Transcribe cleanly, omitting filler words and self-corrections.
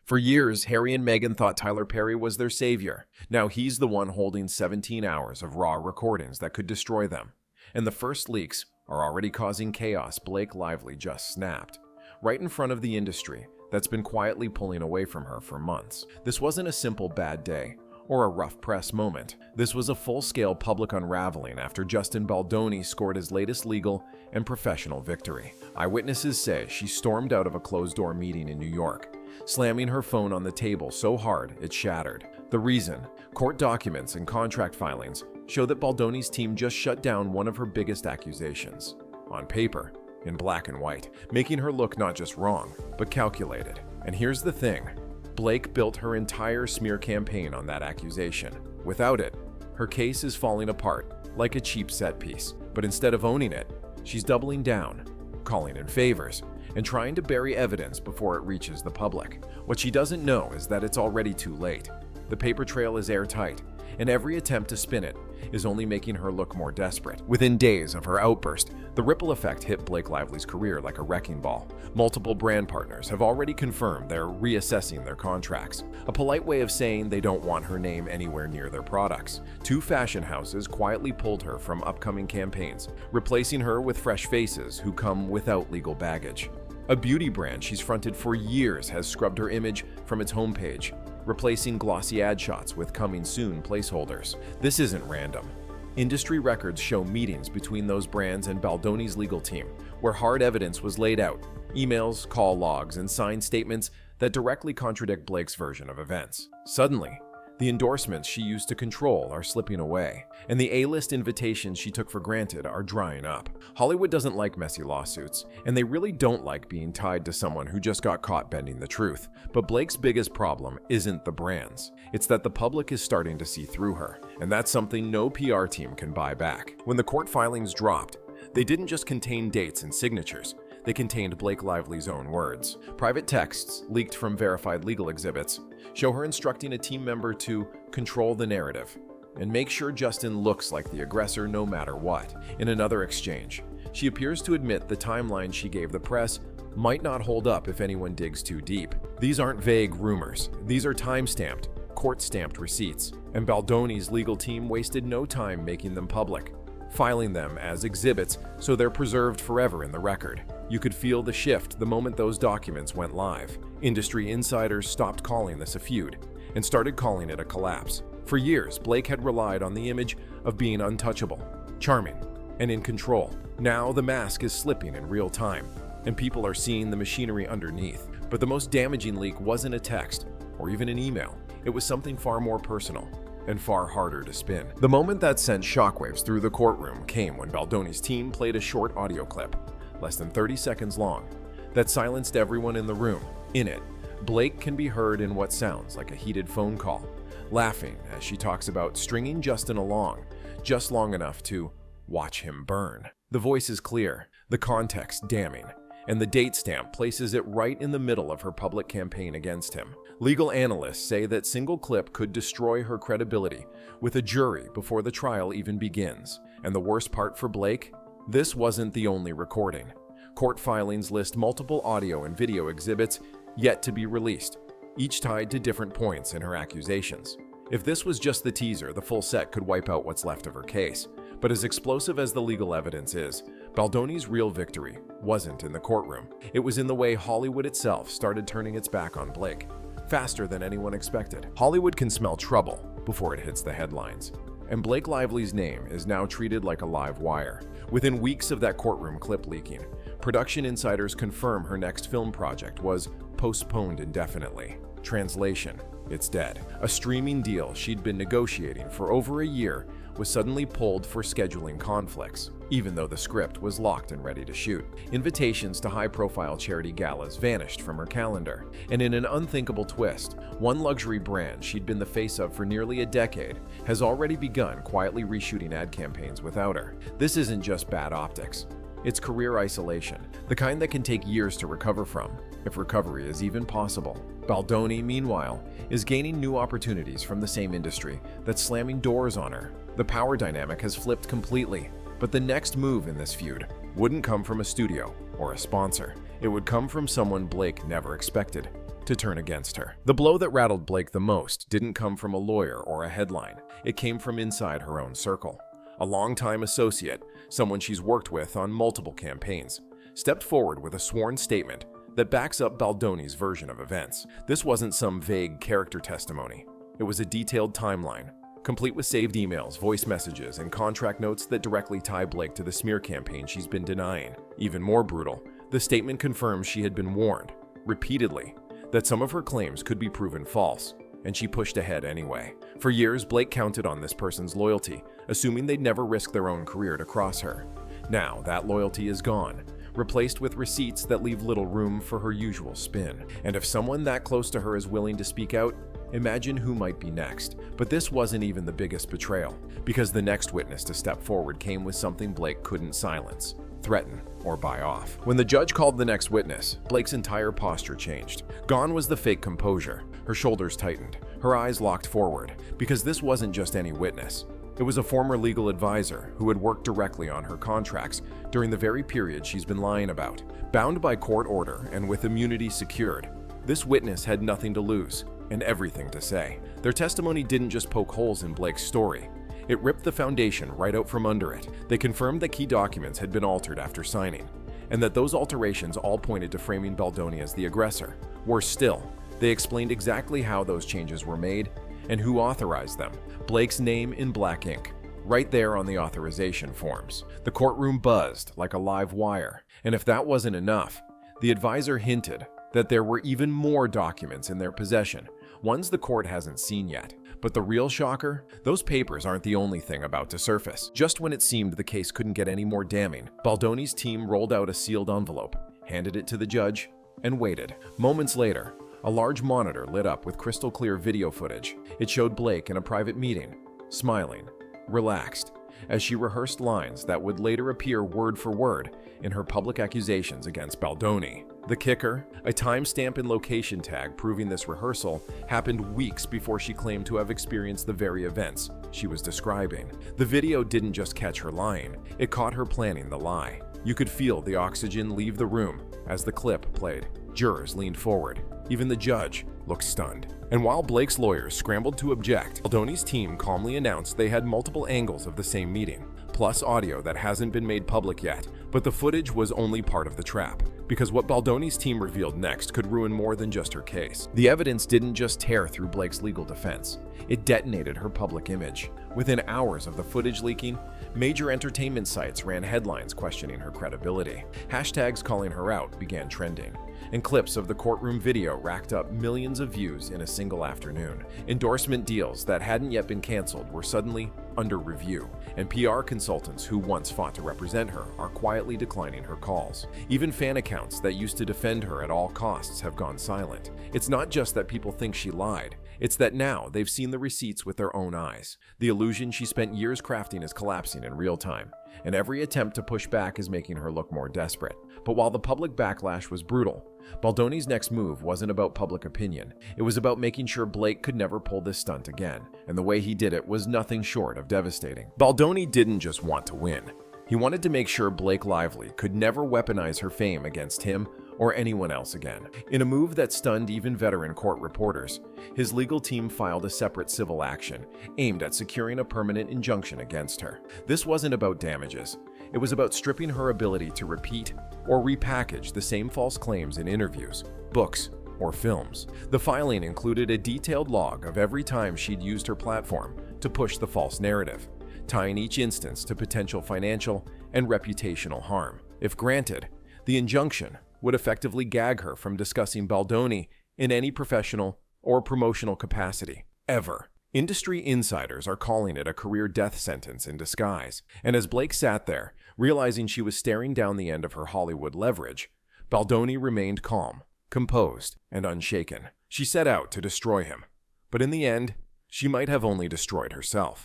For years, Harry and Meghan thought Tyler Perry was their savior. Now he's the one holding 17 hours of raw recordings that could destroy them. And the first leaks are already causing chaos. Blake Lively just snapped, right in front of the industry that's been quietly pulling away from her for months. This wasn't a simple bad day or a rough press moment. This was a full-scale public unraveling after Justin Baldoni scored his latest legal and professional victory. Eyewitnesses say she stormed out of a closed-door meeting in New York, slamming her phone on the table so hard it shattered. The reason? Court documents and contract filings show that Baldoni's team just shut down one of her biggest accusations. On paper, in black and white, making her look not just wrong, but calculated. And here's the thing. Blake built her entire smear campaign on that accusation. Without it, her case is falling apart like a cheap set piece. But instead of owning it, she's doubling down, calling in favors, and trying to bury evidence before it reaches the public. What she doesn't know is that it's already too late. The paper trail is airtight, and every attempt to spin it is only making her look more desperate. Within days of her outburst, the ripple effect hit Blake Lively's career like a wrecking ball. Multiple brand partners have already confirmed they're reassessing their contracts, a polite way of saying they don't want her name anywhere near their products. 2 fashion houses quietly pulled her from upcoming campaigns, replacing her with fresh faces who come without legal baggage. A beauty brand she's fronted for years has scrubbed her image from its homepage, replacing glossy ad shots with coming soon placeholders. This isn't random. Industry records show meetings between those brands and Baldoni's legal team, where hard evidence was laid out, emails, call logs, and signed statements that directly contradict Blake's version of events. Suddenly, the endorsements she used to control are slipping away, and the A-list invitations she took for granted are drying up. Hollywood doesn't like messy lawsuits, and they really don't like being tied to someone who just got caught bending the truth. But Blake's biggest problem isn't the brands. It's that the public is starting to see through her, and that's something no PR team can buy back. When the court filings dropped, they didn't just contain dates and signatures. They contained Blake Lively's own words. Private texts, leaked from verified legal exhibits, show her instructing a team member to control the narrative and make sure Justin looks like the aggressor no matter what. In another exchange, she appears to admit the timeline she gave the press might not hold up if anyone digs too deep. These aren't vague rumors. These are time-stamped, court-stamped receipts, and Baldoni's legal team wasted no time making them public, filing them as exhibits so they're preserved forever in the record. You could feel the shift the moment those documents went live. Industry insiders stopped calling this a feud and started calling it a collapse. For years, Blake had relied on the image of being untouchable, charming, and in control. Now the mask is slipping in real time, and people are seeing the machinery underneath. But the most damaging leak wasn't a text or even an email. It was something far more personal and far harder to spin. The moment that sent shockwaves through the courtroom came when Baldoni's team played a short audio clip, less than 30 seconds long, that silenced everyone in the room. In it, Blake can be heard in what sounds like a heated phone call, laughing as she talks about stringing Justin along just long enough to watch him burn. The voice is clear, the context damning, and the date stamp places it right in the middle of her public campaign against him. Legal analysts say that single clip could destroy her credibility with a jury before the trial even begins. And the worst part for Blake? This wasn't the only recording. Court filings list multiple audio and video exhibits yet to be released, each tied to different points in her accusations. If this was just the teaser, the full set could wipe out what's left of her case. But as explosive as the legal evidence is, Baldoni's real victory wasn't in the courtroom. It was in the way Hollywood itself started turning its back on Blake, faster than anyone expected. Hollywood can smell trouble before it hits the headlines, and Blake Lively's name is now treated like a live wire. Within weeks of that courtroom clip leaking, production insiders confirm her next film project was postponed indefinitely. Translation: it's dead. A streaming deal she'd been negotiating for over a year was suddenly pulled for scheduling conflicts, even though the script was locked and ready to shoot. Invitations to high-profile charity galas vanished from her calendar, and in an unthinkable twist, one luxury brand she'd been the face of for nearly a decade has already begun quietly reshooting ad campaigns without her. This isn't just bad optics. It's career isolation, the kind that can take years to recover from, if recovery is even possible. Baldoni, meanwhile, is gaining new opportunities from the same industry that's slamming doors on her. The power dynamic has flipped completely, but the next move in this feud wouldn't come from a studio or a sponsor. It would come from someone Blake never expected: to turn against her. The blow that rattled Blake the most didn't come from a lawyer or a headline. It came from inside her own circle. A longtime associate, someone she's worked with on multiple campaigns, stepped forward with a sworn statement that backs up Baldoni's version of events. This wasn't some vague character testimony. It was a detailed timeline, complete with saved emails, voice messages, and contract notes that directly tie Blake to the smear campaign she's been denying. Even more brutal, the statement confirms she had been warned, repeatedly, that some of her claims could be proven false, and she pushed ahead anyway. For years, Blake counted on this person's loyalty, assuming they'd never risk their own career to cross her. Now, that loyalty is gone, replaced with receipts that leave little room for her usual spin. And if someone that close to her is willing to speak out, imagine who might be next. But this wasn't even the biggest betrayal, because the next witness to step forward came with something Blake couldn't silence, threaten, or buy off. When the judge called the next witness, Blake's entire posture changed. Gone was the fake composure. Her shoulders tightened, her eyes locked forward, because this wasn't just any witness. It was a former legal advisor who had worked directly on her contracts during the very period she's been lying about. Bound by court order and with immunity secured, this witness had nothing to lose and everything to say. Their testimony didn't just poke holes in Blake's story. It ripped the foundation right out from under it. They confirmed that key documents had been altered after signing, and that those alterations all pointed to framing Baldoni as the aggressor. Worse still, they explained exactly how those changes were made and who authorized them. Blake's name in black ink, right there on the authorization forms. The courtroom buzzed like a live wire, and if that wasn't enough, the advisor hinted that there were even more documents in their possession, ones the court hasn't seen yet. But the real shocker? Those papers aren't the only thing about to surface. Just when it seemed the case couldn't get any more damning, Baldoni's team rolled out a sealed envelope, handed it to the judge, and waited. Moments later, a large monitor lit up with crystal clear video footage. It showed Blake in a private meeting, smiling, relaxed, as she rehearsed lines that would later appear word for word in her public accusations against Baldoni. The kicker, a timestamp and location tag proving this rehearsal happened weeks before she claimed to have experienced the very events she was describing. The video didn't just catch her lying, it caught her planning the lie. You could feel the oxygen leave the room as the clip played. Jurors leaned forward. Even the judge looked stunned. And while Blake's lawyers scrambled to object, Baldoni's team calmly announced they had multiple angles of the same meeting, plus audio that hasn't been made public yet. But the footage was only part of the trap, because what Baldoni's team revealed next could ruin more than just her case. The evidence didn't just tear through Blake's legal defense, it detonated her public image. Within hours of the footage leaking, major entertainment sites ran headlines questioning her credibility. Hashtags calling her out began trending, and clips of the courtroom video racked up millions of views in a single afternoon. Endorsement deals that hadn't yet been canceled were suddenly under review, and PR consultants who once fought to represent her are quietly declining her calls. Even fan accounts that used to defend her at all costs have gone silent. It's not just that people think she lied, it's that now they've seen the receipts with their own eyes. The illusion she spent years crafting is collapsing in real time, and every attempt to push back is making her look more desperate. But while the public backlash was brutal, Baldoni's next move wasn't about public opinion. It was about making sure Blake could never pull this stunt again, and the way he did it was nothing short of devastating. Baldoni didn't just want to win. He wanted to make sure Blake Lively could never weaponize her fame against him or anyone else again. In a move that stunned even veteran court reporters, his legal team filed a separate civil action aimed at securing a permanent injunction against her. This wasn't about damages. It was about stripping her ability to repeat or repackage the same false claims in interviews, books, or films. The filing included a detailed log of every time she'd used her platform to push the false narrative, tying each instance to potential financial and reputational harm. If granted, the injunction would effectively gag her from discussing Baldoni in any professional or promotional capacity, ever. Industry insiders are calling it a career death sentence in disguise. And as Blake sat there, realizing she was staring down the end of her Hollywood leverage, Baldoni remained calm, composed, and unshaken. She set out to destroy him. But in the end, she might have only destroyed herself.